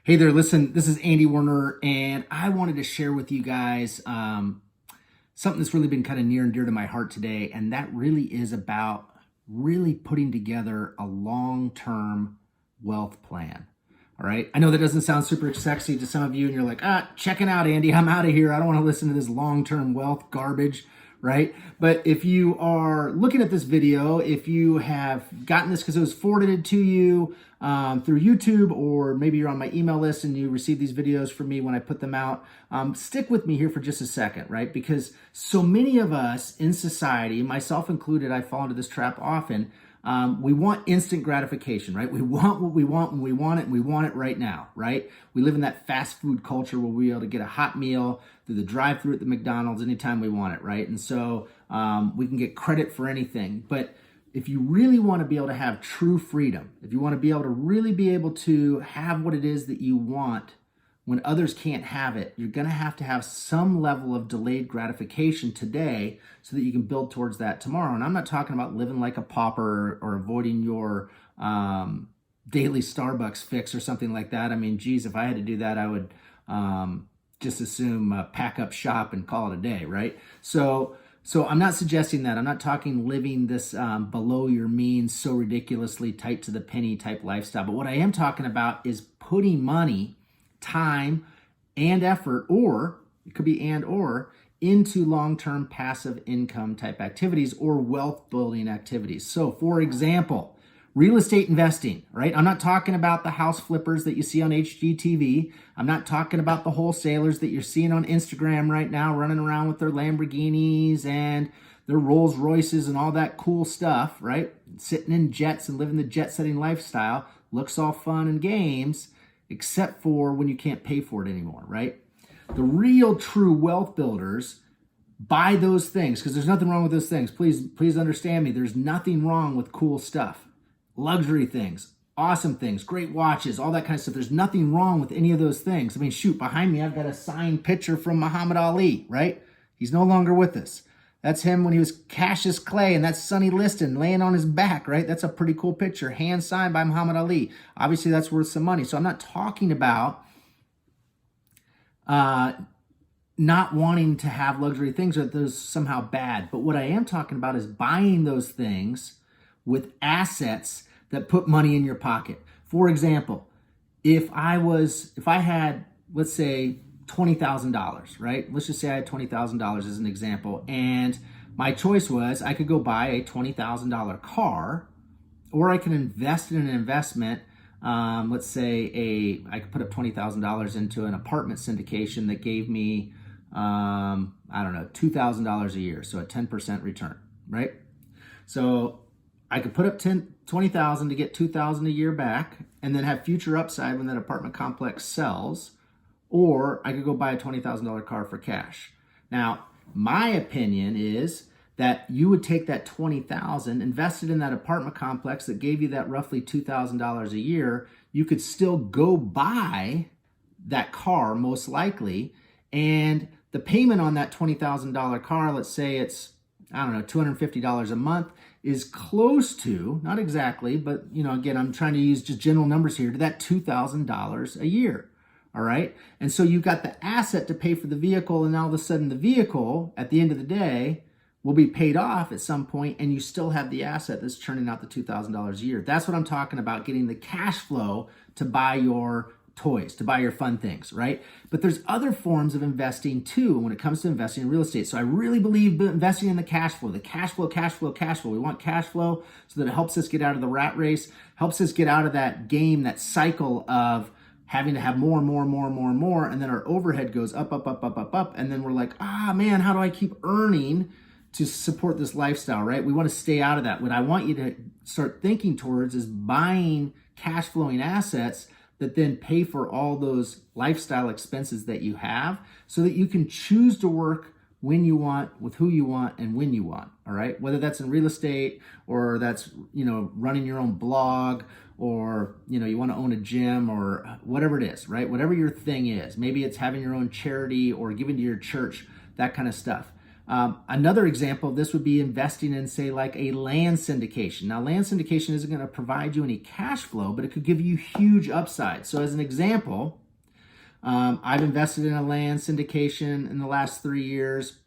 Hey there, listen, this is Andy Werner, and I wanted to share with you guys something that's really been kind of near and dear to my heart today, and that really is about really putting together a long-term wealth plan. All right. I know that doesn't sound super sexy to some of you, and you're like, checking out, Andy. I'm out of here. I don't want to listen to this long-term wealth garbage, right? But if you are looking at this video, if you have gotten this because it was forwarded to you through YouTube, or maybe you're on my email list and you receive these videos from me when I put them out, stick with me here for just a second, right? Because so many of us in society, myself included, I fall into this trap often. We want instant gratification, right? We want what we want when we want it, and we want it right now, right? We live in that fast food culture where we're able to get a hot meal through the drive-through at the McDonald's anytime we want it, right? And so we can get credit for anything. But if you really want to be able to have true freedom, if you want to be able to really be able to have what it is that you want when others can't have it, you're going to have some level of delayed gratification today so that you can build towards that tomorrow. And I'm not talking about living like a pauper or avoiding your daily Starbucks fix or something like that. I mean, geez, if I had to do that, I would just assume pack up shop and call it a day, right? So I'm not suggesting that. I'm not talking living this below your means, so ridiculously tight to the penny type lifestyle. But what I am talking about is putting money, time, and effort, or it could be or, into long-term passive income type activities or wealth building activities. So for example, real estate investing, right? I'm not talking about the house flippers that you see on HGTV. I'm not talking about the wholesalers that you're seeing on Instagram right now running around with their Lamborghinis and their Rolls Royces and all that cool stuff, right? Sitting in jets and living the jet-setting lifestyle. Looks all fun and games, except for when you can't pay for it anymore, right? The real true wealth builders buy those things because there's nothing wrong with those things. Please understand me. There's nothing wrong with cool stuff, luxury things, awesome things, great watches, all that kind of stuff. There's nothing wrong with any of those things. I mean, shoot, behind me, I've got a signed picture from Muhammad Ali, right? He's no longer with us. That's him when he was Cassius Clay, and that's Sonny Liston laying on his back, right? That's a pretty cool picture, hand signed by Muhammad Ali. Obviously, that's worth some money. So I'm not talking about not wanting to have luxury things or those somehow bad. But what I am talking about is buying those things with assets that put money in your pocket. For example, if I had, let's say, $20,000, right? Let's just say I had $20,000 as an example. And my choice was I could go buy a $20,000 car, or I can invest in an investment. Let's say I could put up $20,000 into an apartment syndication that gave me, $2,000 a year. So a 10% return, right? So I could put up $20,000 to get $2,000 a year back and then have future upside when that apartment complex sells. Or I could go buy a $20,000 car for cash. Now, my opinion is that you would take that $20,000, invest it in that apartment complex that gave you that roughly $2,000 a year. You could still go buy that car, most likely, and the payment on that $20,000 car, let's say it's, $250 a month, is close to, not exactly, but again, I'm trying to use just general numbers here, to that $2,000 a year. All right. And so you've got the asset to pay for the vehicle, and all of a sudden the vehicle at the end of the day will be paid off at some point, and you still have the asset that's churning out the $2,000 a year. That's what I'm talking about, getting the cash flow to buy your toys, to buy your fun things, right? But there's other forms of investing too when it comes to investing in real estate. So I really believe investing in the cash flow, cash flow. We want cash flow so that it helps us get out of the rat race, helps us get out of that game, that cycle of having to have more and more and more and more and more, and then our overhead goes up, and then we're like, man, how do I keep earning to support this lifestyle, right? We want to stay out of that. What I want you to start thinking towards is buying cash flowing assets that then pay for all those lifestyle expenses that you have so that you can choose to work when you want, with who you want, and when you want, all right? Whether that's in real estate, or that's, running your own blog, or, you want to own a gym, or whatever it is, right? Whatever your thing is. Maybe it's having your own charity or giving to your church, that kind of stuff. Another example of this would be investing in, say, like a land syndication. Now, land syndication isn't going to provide you any cash flow, but it could give you huge upside. So as an example, I've invested in a land syndication in the last 3 years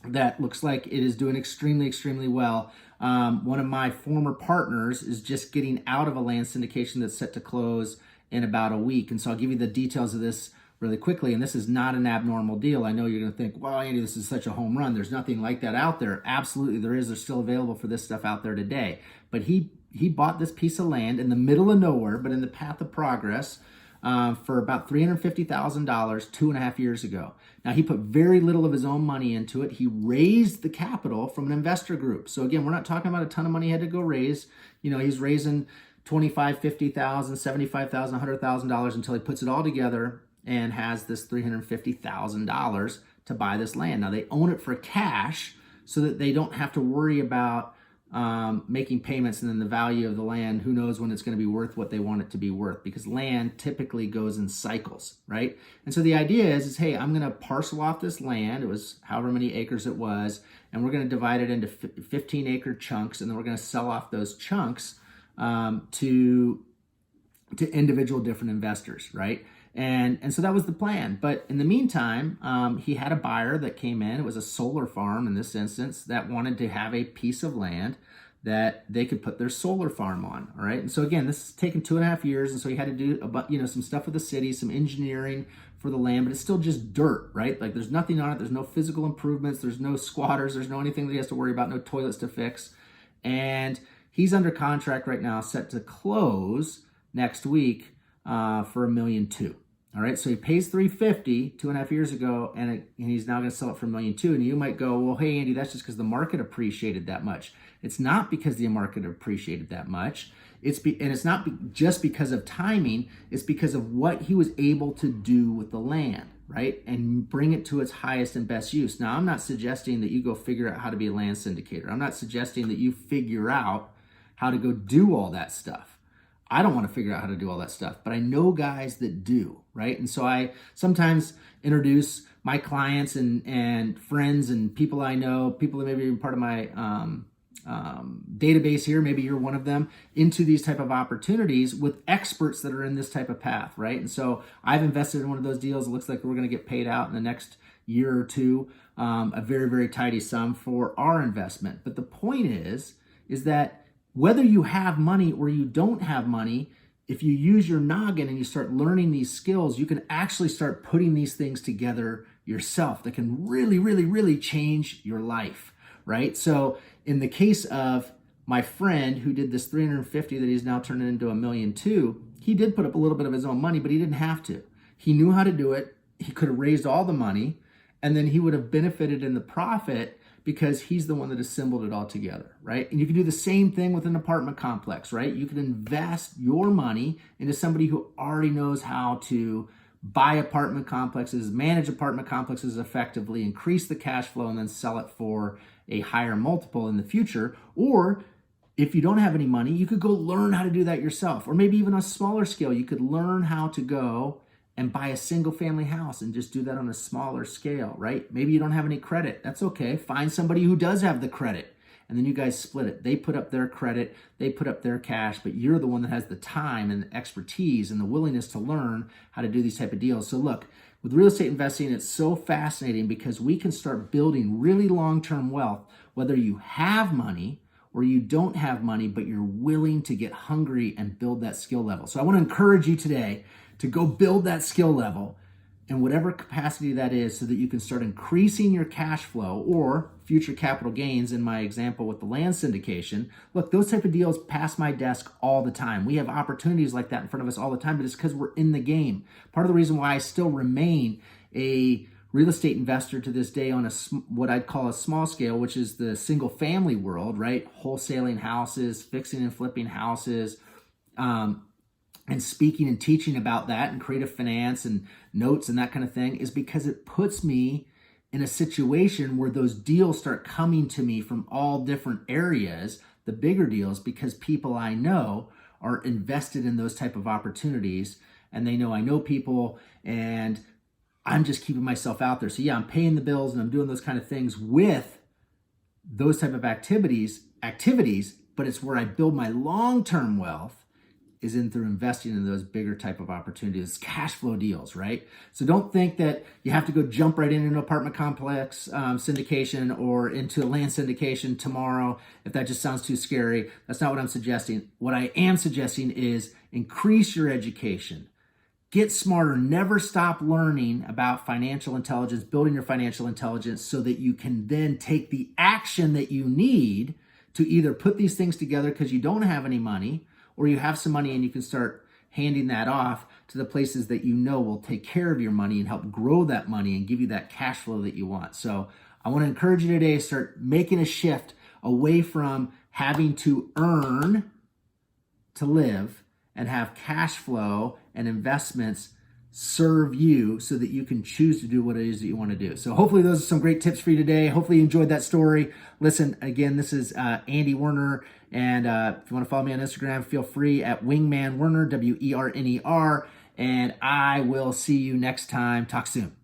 that looks like it is doing extremely, extremely well. One of my former partners is just getting out of a land syndication that's set to close in about a week. And so I'll give you the details of this really quickly. And this is not an abnormal deal. I know you're going to think, well, Andy, this is such a home run. There's nothing like that out there. Absolutely, there is. They're still available for this stuff out there today. But he bought this piece of land in the middle of nowhere, but in the path of progress, for about $350,000 2.5 years ago. Now, he put very little of his own money into it. He raised the capital from an investor group. So again, we're not talking about a ton of money he had to go raise. You know, he's raising $25,000, $50,000, $75,000, $100,000 until he puts it all together and has this $350,000 to buy this land. Now, they own it for cash so that they don't have to worry about making payments, and then the value of the land, who knows when it's going to be worth what they want it to be worth, because land typically goes in cycles, right? And so the idea is hey, I'm going to parcel off this land. It was however many acres it was, and we're going to divide it into 15-acre chunks, and then we're going to sell off those chunks to individual different investors, right? And so that was the plan. But in the meantime, he had a buyer that came in. It was a solar farm in this instance that wanted to have a piece of land that they could put their solar farm on. All right. And so again, this has taken 2.5 years. And so he had to do some stuff with the city, some engineering for the land, but it's still just dirt, right? Like there's nothing on it. There's no physical improvements. There's no squatters. There's no anything that he has to worry about, no toilets to fix. And he's under contract right now, set to close next week for $1.2 million. All right, so he pays $350 2.5 years ago, and he's now going to sell it for $1.2 million. And you might go, well, hey, Andy, that's just because the market appreciated that much. It's not because the market appreciated that much. It's not just because of timing. It's because of what he was able to do with the land, right, and bring it to its highest and best use. Now, I'm not suggesting that you go figure out how to be a land syndicator. I'm not suggesting that you figure out how to go do all that stuff. I don't want to figure out how to do all that stuff, but I know guys that do, right? And so I sometimes introduce my clients and friends and people I know, people that maybe even part of my database here, maybe you're one of them, into these type of opportunities with experts that are in this type of path, right? And so I've invested in one of those deals. It looks like we're going to get paid out in the next year or two, a very, very tidy sum for our investment. But the point is that whether you have money or you don't have money, if you use your noggin and you start learning these skills, you can actually start putting these things together yourself that can really, really, really change your life, right? So in the case of my friend who did this $350 that he's now turning into $1.2 million, he did put up a little bit of his own money, but he didn't have to. He knew how to do it. He could have raised all the money, and then he would have benefited in the profit because he's the one that assembled it all together, right? And you can do the same thing with an apartment complex, right? You can invest your money into somebody who already knows how to buy apartment complexes, manage apartment complexes effectively, increase the cash flow, and then sell it for a higher multiple in the future. Or if you don't have any money, you could go learn how to do that yourself. Or maybe even on a smaller scale, you could learn how to go and buy a single family house and just do that on a smaller scale, right? Maybe you don't have any credit. That's okay. Find somebody who does have the credit, and then you guys split it. They put up their credit, they put up their cash, but you're the one that has the time and the expertise and the willingness to learn how to do these type of deals. So look, with real estate investing, it's so fascinating because we can start building really long-term wealth, whether you have money or you don't have money, but you're willing to get hungry and build that skill level. So I want to encourage you today to go build that skill level in whatever capacity that is, so that you can start increasing your cash flow or future capital gains. In my example with the land syndication, look, those type of deals pass my desk all the time. We have opportunities like that in front of us all the time, but it's because we're in the game. Part of the reason why I still remain a real estate investor to this day on what I'd call a small scale, which is the single family world, right? Wholesaling houses, fixing and flipping houses, and speaking and teaching about that and creative finance and notes and that kind of thing, is because it puts me in a situation where those deals start coming to me from all different areas, the bigger deals, because people I know are invested in those type of opportunities, and they know I know people, and I'm just keeping myself out there. So yeah, I'm paying the bills and I'm doing those kind of things with those type of activities, but it's where I build my long-term wealth is in through investing in those bigger type of opportunities, cash flow deals, right? So don't think that you have to go jump right into an apartment complex syndication or into a land syndication tomorrow if that just sounds too scary. That's not what I'm suggesting. What I am suggesting is increase your education. Get smarter. Never stop learning about financial intelligence, building your financial intelligence so that you can then take the action that you need to either put these things together because you don't have any money, or you have some money and you can start handing that off to the places that you know will take care of your money and help grow that money and give you that cash flow that you want. So I want to encourage you today to start making a shift away from having to earn to live and have cash flow and investments serve you so that you can choose to do what it is that you want to do. So hopefully those are some great tips for you today. Hopefully you enjoyed that story. Listen, again, this is Andy Werner. And if you want to follow me on Instagram, feel free at Wingman Werner, Werner. And I will see you next time. Talk soon.